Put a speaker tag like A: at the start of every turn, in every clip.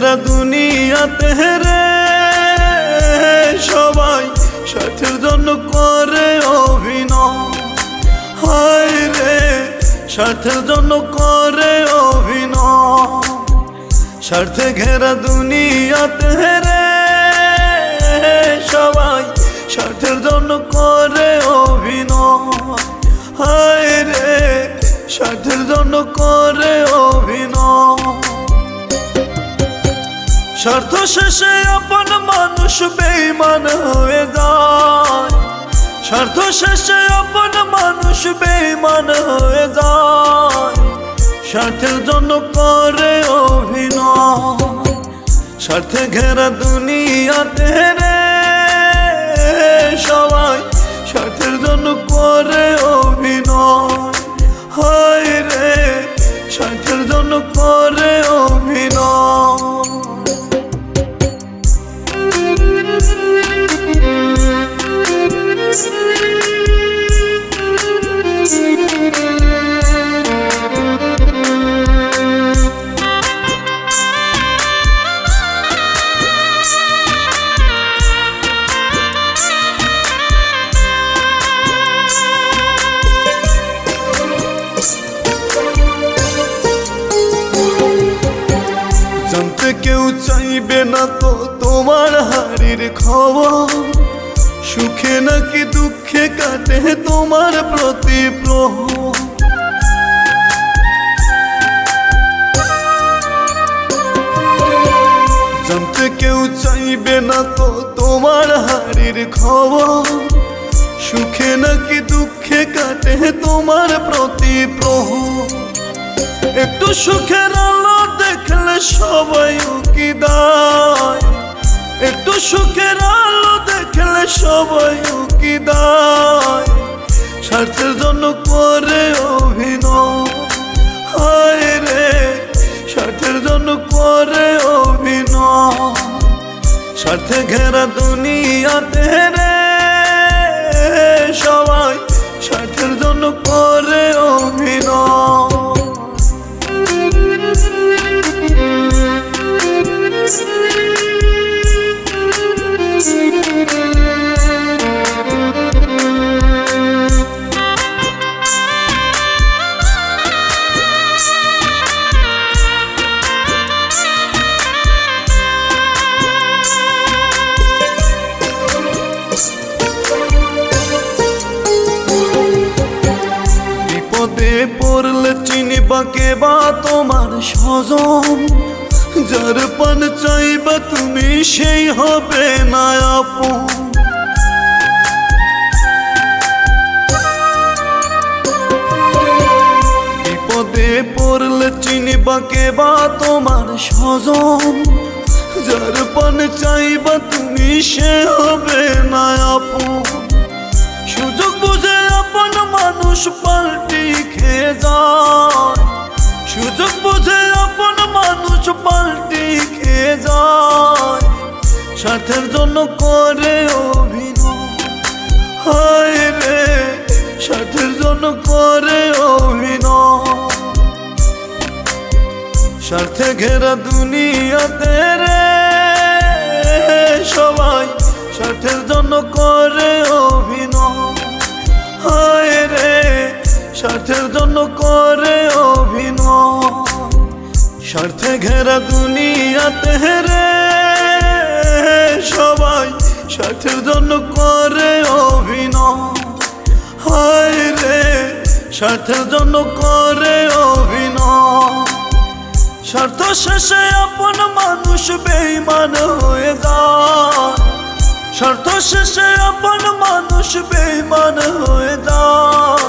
A: ঘেরা দুনিয়াতে রে সবাই স্বার্থের জন্য করে অভিনয়। হায় রে স্বার্থের জন্য করে অভিনয়। স্বার্থে ঘেরা দুনিয়াতে রে সবাই স্বার্থের জন্য করে অভিনয়। হায় রে স্বার্থের জন্য করে অভিনয়। স্বার্থ শেষে আপন মানুষ বেঈমান হয়ে যায়। স্বার্থ শেষে আপন মানুষ বেঈমান হয়ে যায়। স্বার্থের জন্য করে অভিনয়। স্বার্থে ঘেরা দুনিয়াতে রে সবাই স্বার্থের জন্য করে অভিনয়। হায় রে স্বার্থের জন্য করে অভিনয়। জানতে কেউ চাইবে না তো তোমার হারির খবর। সুখে নাকি দুঃখে কাটে তোমার প্রতি প্রহর। জানতে কেউ চাইবে না তো তোমার হারির খবর। সুখে নাকি দুঃখে কাটে তোমার প্রতি প্রহর। একটু সুখের আলো দেখলে সবাই উকি দেয়। একটু সুখের আলো দেখলে সবাই উকি দেয়। স্বার্থের জন্য করে অভিনয়। হায় রে স্বার্থের জন্য করে অভিনয়। স্বার্থে ঘেরা দুনিয়াতে রে সবাই স্বার্থের জন্য করে অভিনয়। বিপদে পড়লে চিনিবা কে বা তোমার স্বজন। যার পান চাইবা তুমি সেই হবে না আপন। বিপদে পড়লে চিনিবা কে বা তোমার স্বজন। যার পান চাইবা তুমি সে হবে না আপন। সুযোগ বুঝে আপন মানুষ পাল্টি খেয়ে যায়। সুযোগ বুঝে আপন মানুষ পাল্টি খেয়ে যায়। স্বার্থের জন্য করে অভিনয়। হায় রে স্বার্থের জন্য করে অভিনয়। স্বার্থে ঘেরা দুনিয়াতে রে সবাই স্বার্থের জন্য করে অভিনয়। হায় রে স্বার্থের জন্য করে অভিনয়। স্বার্থে ঘেরা দুনিয়াতে রে সবাই স্বার্থের জন্য করে অভিনয়। হায় রে স্বার্থের জন্য করে অভিনয়। স্বার্থ শেষে আপন মানুষ বেঈমান হয়ে যায়। স্বার্থ শেষে আপন মানুষ বেঈমান হয়ে যায়।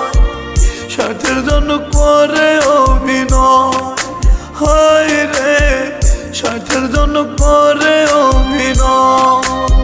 A: স্বার্থের জন্য করে অভিনয়। হায় রে স্বার্থের জন্য করে অভিনয়।